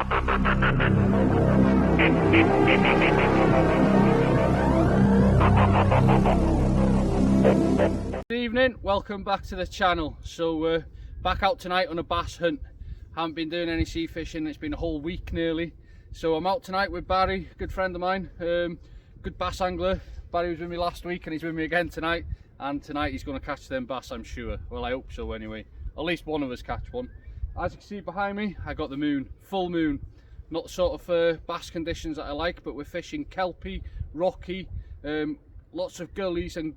Good evening, welcome back to the channel. So back out tonight on a bass hunt. Haven't been doing any sea fishing, it's been a whole week nearly. So I'm out tonight with Barry, a good friend of mine, good bass angler. Barry was with me last week and he's with me again tonight. And tonight he's going to catch them bass, I'm sure. Well, I hope so anyway. At least one of us catch one. As you can see behind me, I got the moon, full moon. Not the sort of bass conditions that I like, but we're fishing kelpy, rocky, lots of gullies and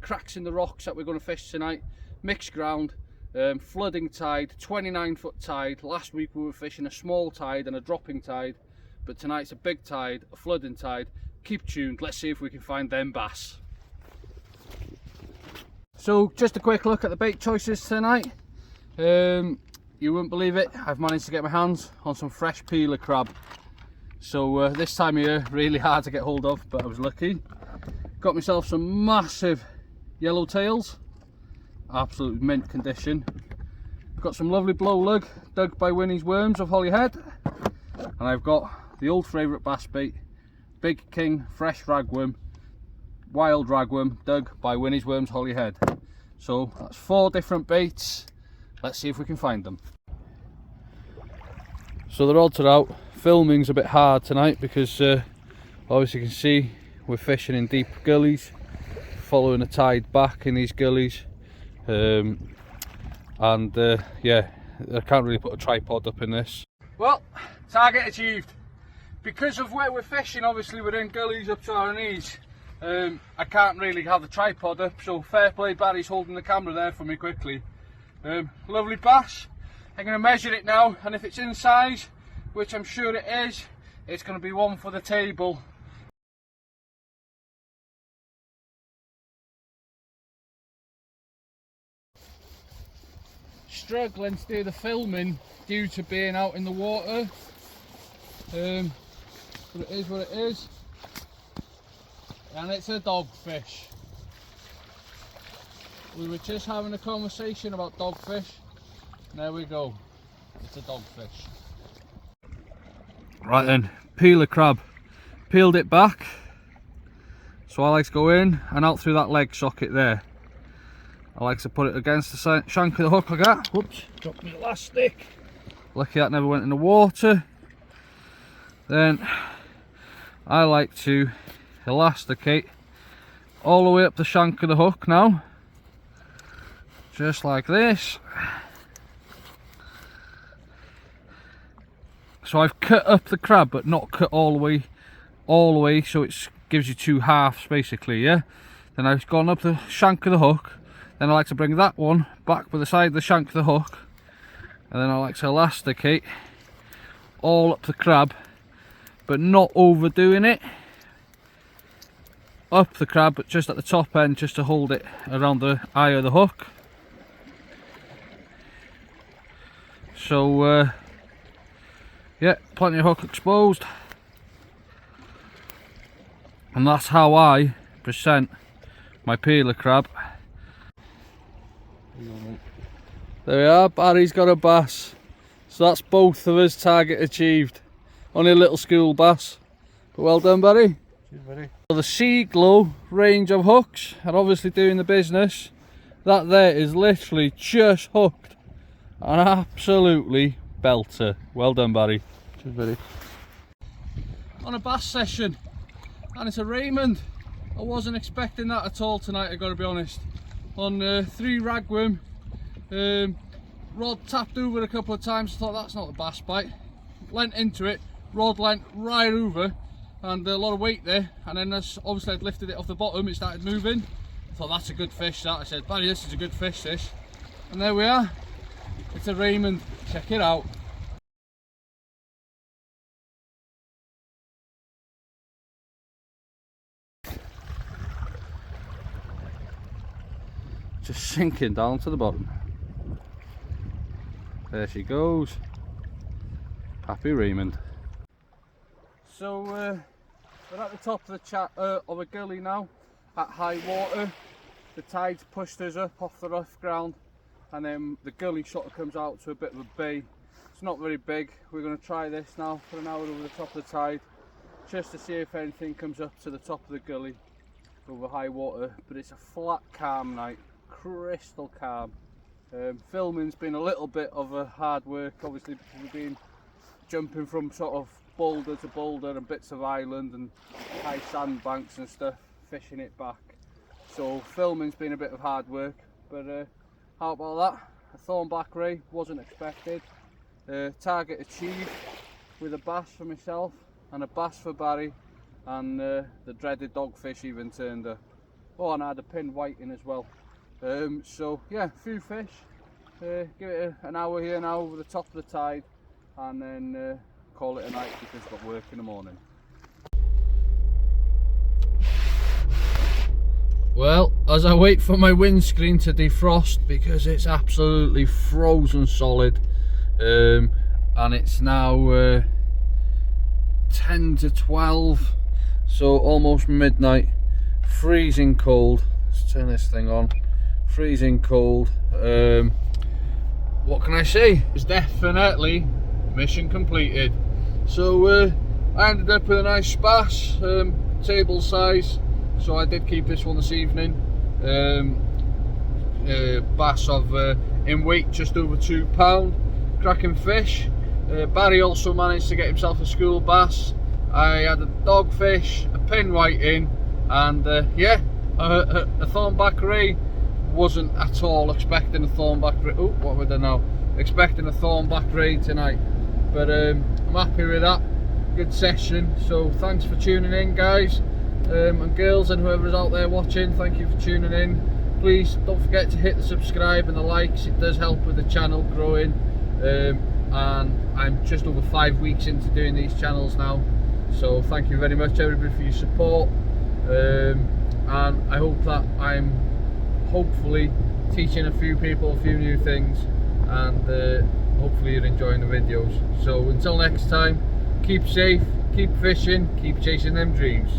cracks in the rocks that we're going to fish tonight. Mixed ground, flooding tide, 29-foot tide. Last week we were fishing a small tide and a dropping tide, but tonight's a big tide, a flooding tide. Keep tuned, let's see if we can find them bass. So just a quick look at the bait choices tonight. You wouldn't believe it, I've managed to get my hands on some fresh peeler crab. So this time of year, really hard to get hold of, but I was lucky. Got myself some massive yellow tails, absolute mint condition. Got some lovely blow lug dug by Winnie's Worms of Holyhead, and I've got the old favourite bass bait, Big King fresh ragworm, wild ragworm dug by Winnie's Worms Holyhead. So that's 4 different baits. Let's see if we can find them. So the rods are out. Filming's a bit hard tonight because obviously you can see we're fishing in deep gullies, following a tide back in these gullies, yeah, I can't really put a tripod up in this. Well, target achieved. Because of where we're fishing, obviously we're in gullies up to our knees. I can't really have the tripod up, so fair play, Barry's holding the camera there for me quickly. Lovely bass. I'm going to measure it now, and if it's in size, which I'm sure it is, it's going to be one for the table. Struggling to do the filming due to being out in the water, but it is what it is, and it's a dogfish. We were just having a conversation about dogfish, and there we go, it's a dogfish. Right then, peeler crab, peeled it back, so I like to go in and out through that leg socket there. I like to put it against the shank of the hook like that. Whoops, dropped my elastic. Lucky that never went in the water. Then I like to elasticate all the way up the shank of the hook now. Just like this. So I've cut up the crab but not cut all the way, so it gives you 2 halves basically, yeah? Then I've gone up the shank of the hook. Then I like to bring that one back by the side of the shank of the hook, and then I like to elasticate all up the crab, but not overdoing it. Up the crab, but just at the top end, just to hold it around the eye of the hook. So yeah, plenty of hook exposed, and that's how I present my peeler crab. There we are, Barry's got a bass. So that's both of us, target achieved. Only a little school bass, but well done, Barry. Cheers, buddy. So the Sea Glow range of hooks are obviously doing the business. That there is literally just hooked. An absolutely belter. Well done, Barry. Cheers, buddy. On a bass session, and it's a Raymond. I wasn't expecting that at all tonight, I gotta be honest. On 3 ragworm, rod tapped over a couple of times. I thought that's not a bass bite. Leant into it, rod leant right over, and a lot of weight there. And then as obviously I'd lifted it off the bottom, it started moving. I thought that's a good fish. That I said, Barry, this is a good fish. This, and there we are. It's a Raymond. Check it out. Just sinking down to the bottom. There she goes. Happy Raymond. So we're at the top of a gully now, at high water. The tide's pushed us up off the rough ground, and then the gully sort of comes out to a bit of a bay. it's not very big. We're going to try this now for an hour over the top of the tide, just to see if anything comes up to the top of the gully over high water. But it's a flat, calm night, crystal calm. Filming's been a little bit of a hard work, obviously, because we've been jumping from sort of boulder to boulder and bits of island and high sandbanks and stuff, fishing it back. So filming's been a bit of hard work, but how about that? A thornback ray, wasn't expected. Target achieved with a bass for myself and a bass for Barry, and the dreaded dogfish even turned up. Oh, and I had a pinned whiting as well. So yeah, few fish. Give it an hour here now over the top of the tide, and then call it a night because I've got work in the morning. Well, as I wait for my windscreen to defrost because it's absolutely frozen solid, and it's now 10 to 12, so almost midnight, freezing cold. Let's turn this thing on. Freezing cold. What can I say? It's definitely mission completed. So I ended up with a nice bass, table size. So I did keep this one this evening. Bass of in weight just over £2. Cracking fish. Barry also managed to get himself a school bass. I had a dogfish, a pin whiting, and yeah, a thornback ray. Wasn't at all expecting a thornback ray. Oh, what would I know? Expecting a thornback ray tonight, but I'm happy with that. Good session. So thanks for tuning in, guys, and girls, and whoever's out there watching. Thank you for tuning in. Please don't forget to hit the subscribe and the likes. It does help with the channel growing. And I'm just over 5 weeks into doing these channels now. So thank you very much, everybody, for your support. And I hope that I'm hopefully teaching a few people a few new things, and hopefully you're enjoying the videos. So until next time, keep safe, keep fishing, keep chasing them dreams.